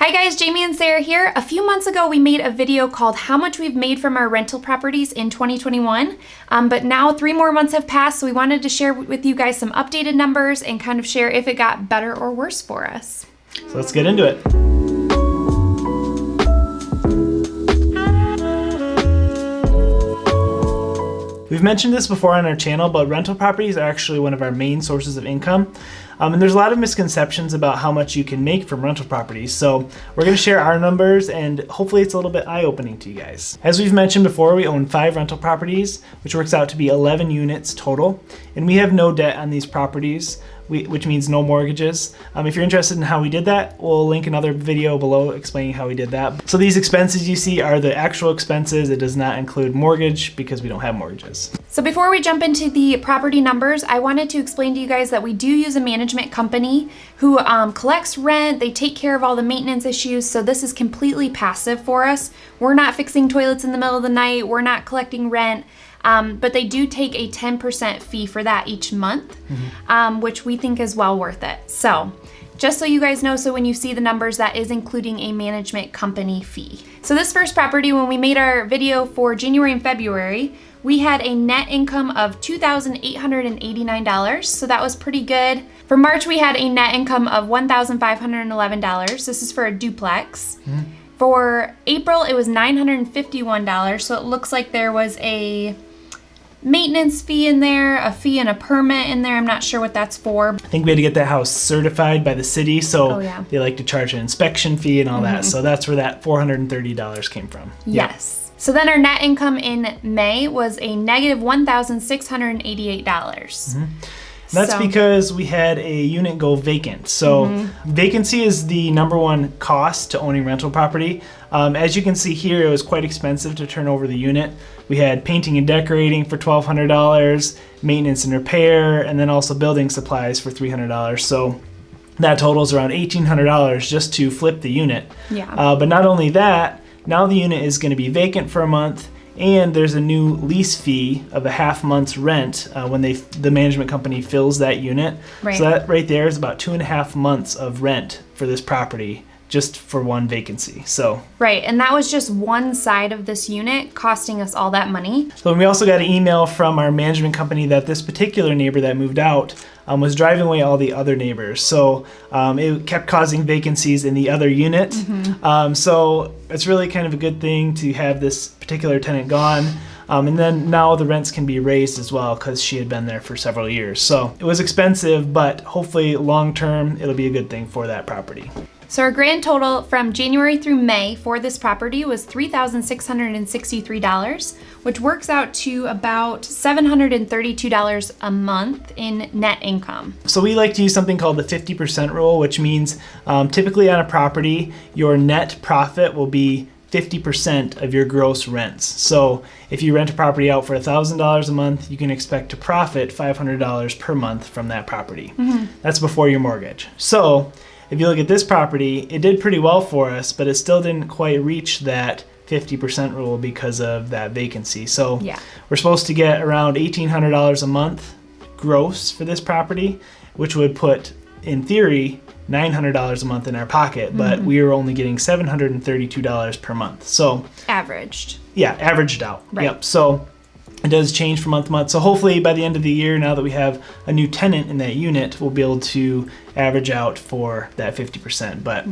Hi guys, Jamie and Sarah here. A few months ago we made a video called how much we've made from our rental properties in 2021, but now 3 more months have passed, so we wanted to share with you guys some updated numbers and kind of share if it got better or worse for us. So let's get into it. We've mentioned this before on our channel, but rental properties are actually one of our main sources of income. And there's a lot of misconceptions about how much you can make from rental properties. So we're going to share our numbers and hopefully it's a little bit eye-opening to you guys. As we've mentioned before, we own 5 rental properties, which works out to be 11 units total. And we have no debt on these properties, which means no mortgages. If you're interested in how we did that, we'll link another video below explaining how we did that. So these expenses you see are the actual expenses. It does not include mortgage because we don't have mortgages. So before we jump into the property numbers, I wanted to explain to you guys that we do use a management company who collects rent. They take care of all the maintenance issues. So this is completely passive for us. We're not fixing toilets in the middle of the night. We're not collecting rent. But they do take a 10% fee for that each month, which we think is well worth it. So just so you guys know, so when you see the numbers, that is including a management company fee. So this first property, when we made our video for January and February, we had a net income of $2,889, so that was pretty good. For March, we had a net income of $1,511. This is for a duplex. For April, it was $951, so it looks like there was a maintenance fee in there, a fee and a permit in there. I'm not sure what that's for. I think we had to get that house certified by the city, so they like to charge an inspection fee and all that. So that's where that $430 came from. Yes. So then our net income in May was a negative $1,688. That's because we had a unit go vacant. So vacancy is the #1 cost to owning rental property. As you can see here, it was quite expensive to turn over the unit. We had painting and decorating for $1,200, maintenance and repair, and then also building supplies for $300. So that totals around $1,800 just to flip the unit. But not only that, now the unit is going to be vacant for a month, and there's a new lease fee of a half month's rent when the management company fills that unit. So that right there is about 2.5 months of rent for this property just for one vacancy. So and that was just one side of this unit costing us all that money. So we also got an email from our management company that this particular neighbor that moved out was driving away all the other neighbors. So it kept causing vacancies in the other unit. So it's really kind of a good thing to have this particular tenant gone. And then now the rents can be raised as well because she had been there for several years. So it was expensive, but hopefully long term it'll be a good thing for that property. So our grand total from January through May for this property was $3,663, which works out to about $732 a month in net income. So we like to use something called the 50% rule, which means typically on a property, your net profit will be 50% of your gross rents. So if you rent a property out for $1,000 a month, you can expect to profit $500 per month from that property. That's before your mortgage. So if you look at this property, it did pretty well for us, but it still didn't quite reach that 50% rule because of that vacancy. So we're supposed to get around $1,800 a month gross for this property, which would put, in theory, $900 a month in our pocket, but we were only getting $732 per month. So averaged. Yeah, averaged out. Yep. So it does change from month to month. So hopefully by the end of the year, now that we have a new tenant in that unit, we'll be able to average out for that 50%. But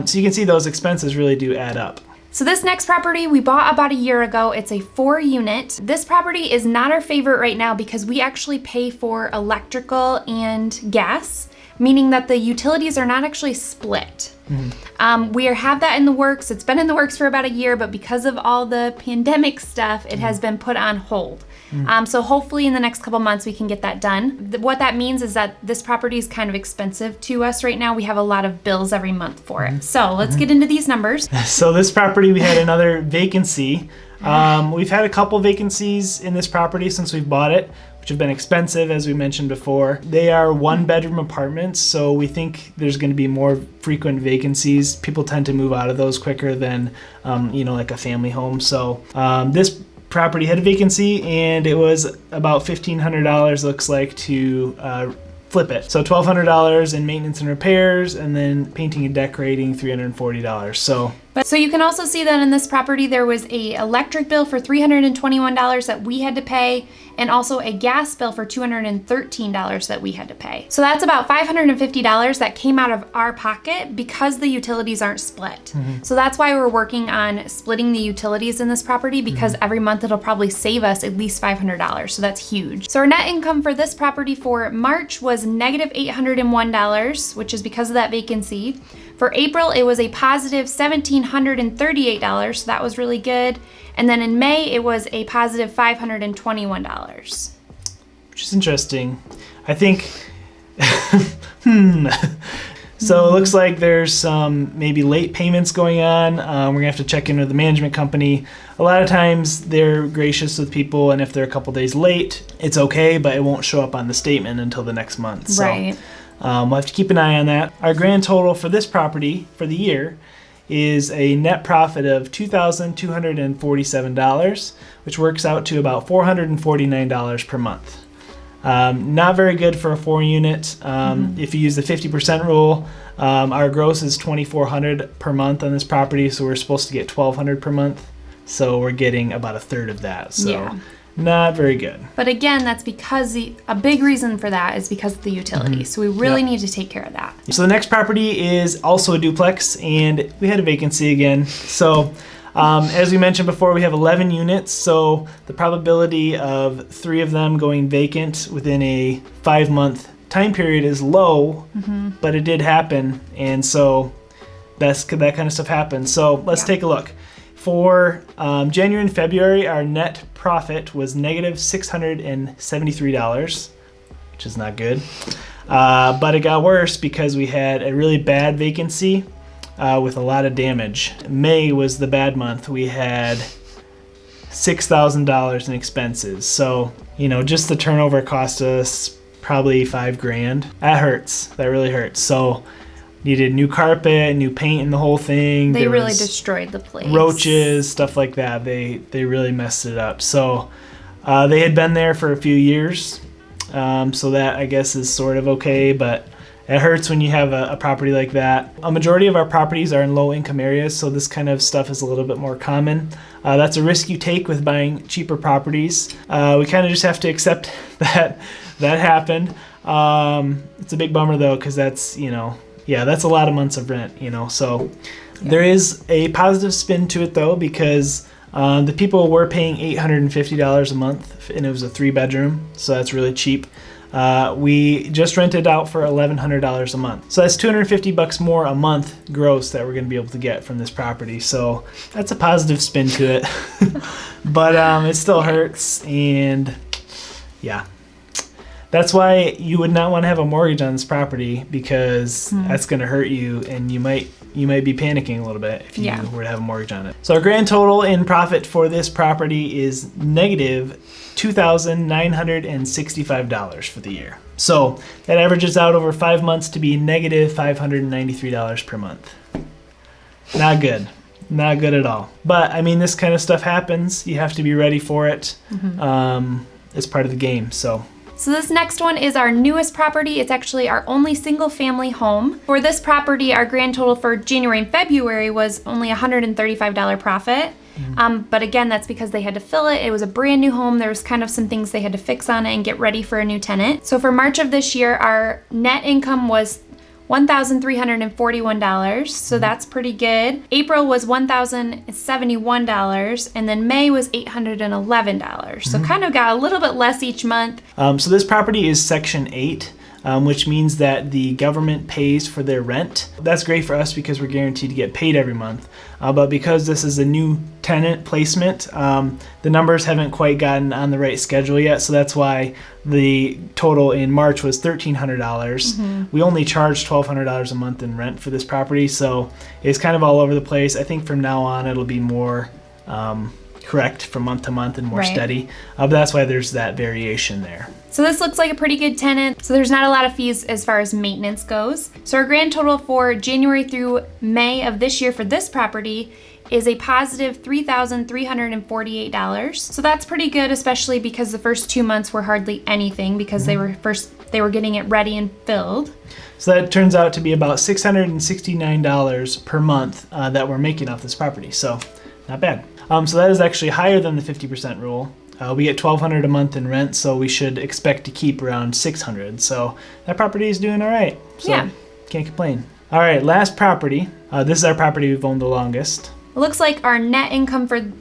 so you can see those expenses really do add up. So this next property we bought about a year ago. It's a 4-unit. This property is not our favorite right now because we actually pay for electrical and gas, meaning that the utilities are not actually split. We have that in the works. It's been in the works for about a year, but because of all the pandemic stuff, it has been put on hold. So hopefully in the next couple months we can get that done. What that means is that this property is kind of expensive to us right now. We have a lot of bills every month for it. So let's get into these numbers. So this property, we had another vacancy. We've had a couple vacancies in this property since we've bought it, which have been expensive, as we mentioned before. They are 1-bedroom apartments, so we think there's going to be more frequent vacancies. People tend to move out of those quicker than, like a family home. So this property had a vacancy, and it was about $1,500, looks like, to flip it. So $1,200 in maintenance and repairs, and then painting and decorating $340. So you can also see that in this property there was a electric bill for $321 that we had to pay, and also a gas bill for $213 that we had to pay. So that's about $550 that came out of our pocket because the utilities aren't split. So that's why we're working on splitting the utilities in this property, because every month it'll probably save us at least $500. So that's huge. So our net income for this property for March was negative $801, which is because of that vacancy. For April, it was a positive $1,738, so that was really good. And then in May, it was a positive $521. Which is interesting. I think, So it looks like there's some maybe late payments going on. We're gonna have to check in with the management company. A lot of times they're gracious with people, and if they're a couple days late, it's okay, but it won't show up on the statement until the next month. So, Right. we'll have to keep an eye on that. Our grand total for this property for the year is a net profit of $2,247, which works out to about $449 per month. Not very good for a 4-unit. If you use the 50% rule, our gross is $2,400 per month on this property, so we're supposed to get $1,200 per month. So we're getting about a third of that. So Yeah. not very good. But again, that's because a big reason for that is because of the utilities. So we really need to take care of that. So the next property is also a duplex, and we had a vacancy again. So as we mentioned before, we have 11 units, so the probability of 3 of them going vacant within a 5-month time period is low, but it did happen, and so that kind of stuff happens. So let's take a look. For January and February, our net profit was negative $673, which is not good. But it got worse because we had a really bad vacancy with a lot of damage. May was the bad month. We had $6,000 in expenses. So, just the turnover cost us probably $5,000. That hurts. That really hurts. So, needed new carpet, new paint in the whole thing. They There really was destroyed the place. roaches, stuff like that. They really messed it up. So they had been there for a few years. So that, I guess, is sort of okay, but it hurts when you have a property like that. A majority of our properties are in low income areas, so this kind of stuff is a little bit more common. That's a risk you take with buying cheaper properties. We kind of just have to accept that happened. It's a big bummer though, because that's, that's a lot of months of rent, so there is a positive spin to it though, because the people were paying $850 a month, and it was a 3-bedroom, so that's really cheap. We just rented out for $1,100 a month, so that's $250 more a month gross that we're going to be able to get from this property. So that's a positive spin to it, but it still hurts, and yeah. That's why you would not want to have a mortgage on this property, because that's going to hurt you, and you might be panicking a little bit if you were to have a mortgage on it. So our grand total in profit for this property is negative $2,965 for the year. So that averages out over 5 months to be negative $593 per month. Not good. Not good at all. But I mean, this kind of stuff happens. You have to be ready for it. It's part of the game. So this next one is our newest property. It's actually our only single family home. For this property, our grand total for January and February was only $135 profit. But again, that's because they had to fill it. It was a brand new home. There was kind of some things they had to fix on it and get ready for a new tenant. So for March of this year, our net income was $1,341, so that's pretty good. April was $1,071, and then May was $811. So kind of got a little bit less each month. So this property is Section 8, which means that the government pays for their rent. That's great for us because we're guaranteed to get paid every month. But because this is a new tenant placement, the numbers haven't quite gotten on the right schedule yet, so that's why the total in March was $1,300. We only charged $1,200 a month in rent for this property, so it's kind of all over the place. I think from now on it'll be more correct from month to month and more steady, but that's why there's that variation there. So this looks like a pretty good tenant. So there's not a lot of fees as far as maintenance goes. So our grand total for January through May of this year for this property is a positive $3,348. So that's pretty good, especially because the first 2 months were hardly anything because they were they were getting it ready and filled. So that turns out to be about $669 per month that we're making off this property. So not bad. So that is actually higher than the 50% rule. We get $1,200 a month in rent, so we should expect to keep around $600. So that property is doing all right. So Yeah. Can't complain. All right, last property. This is our property we've owned the longest. It looks like our net income for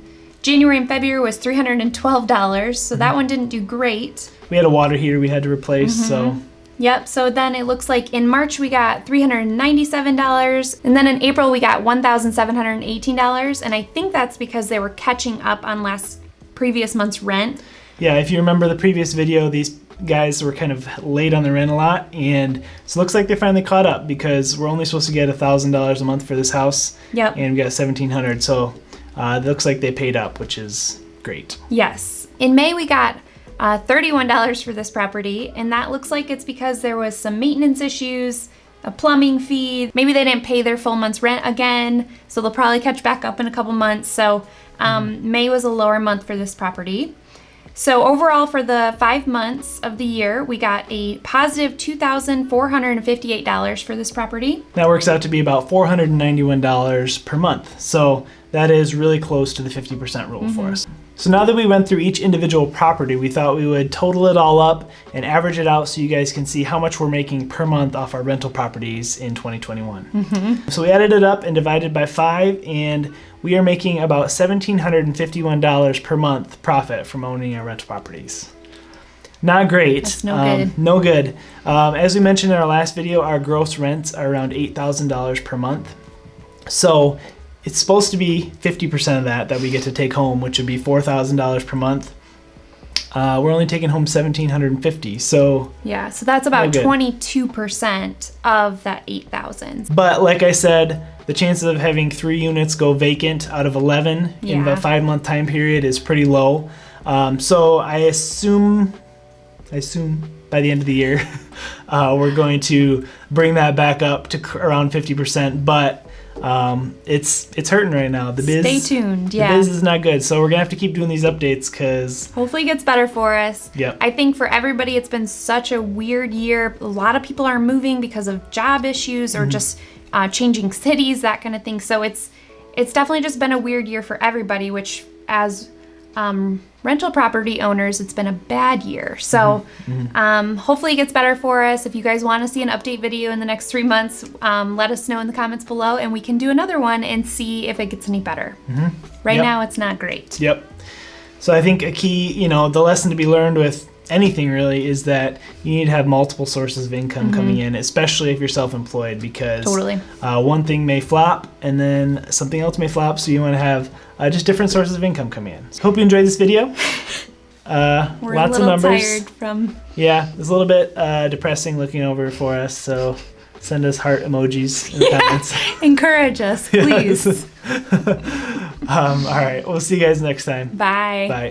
January and February was $312, so that one didn't do great. We had a water heater we had to replace, so. Yep, so then it looks like in March we got $397, and then in April we got $1,718, and I think that's because they were catching up on previous month's rent. Yeah, if you remember the previous video, these guys were kind of late on the rent a lot, and so it looks like they finally caught up because we're only supposed to get $1,000 a month for this house. Yep. And we got $1,700, so it looks like they paid up, which is great. Yes. In May we got $31 for this property, and that looks like it's because there was some maintenance issues, a plumbing fee. Maybe they didn't pay their full month's rent again, so they'll probably catch back up in a couple months. So May was a lower month for this property. So overall for the 5 months of the year, we got a positive $2,458 for this property. That works out to be about $491 per month. So that is really close to the 50% rule for us. So now that we went through each individual property, we thought we would total it all up and average it out so you guys can see how much we're making per month off our rental properties in 2021. So we added it up and divided by 5, and we are making about $1,751 per month profit from owning our rental properties. Not great. That's no good. No good. As we mentioned in our last video, our gross rents are around $8,000 per month. So it's supposed to be 50% of that we get to take home, which would be $4,000 per month. We're only taking home $1,750, so yeah, so that's about no good. 22% of that $8,000. But like I said, the chances of having 3 units go vacant out of 11 in the 5-month time period is pretty low. So I assume by the end of the year, we're going to bring that back up to around 50%, but it's hurting right now. The biz, Stay tuned. The biz is not good, so we're gonna have to keep doing these updates because hopefully it gets better for us. Yep. I think for everybody it's been such a weird year. A lot of people are moving because of job issues or just changing cities, that kind of thing. So it's definitely just been a weird year for everybody, which as rental property owners, it's been a bad year. So hopefully it gets better for us. If you guys want to see an update video in the next 3 months, let us know in the comments below and we can do another one and see if it gets any better. Right now it's not great. Yep. So I think a key, the lesson to be learned with anything really is that you need to have multiple sources of income coming in, especially if you're self-employed, because one thing may flop and then something else may flop, so you want to have just different sources of income coming in. So hope you enjoyed this video. We're lots a little of numbers. tired from... Yeah, it's a little bit depressing looking over for us, so send us heart emojis in the comments. Encourage us, please. All right, we'll see you guys next time. Bye. Bye.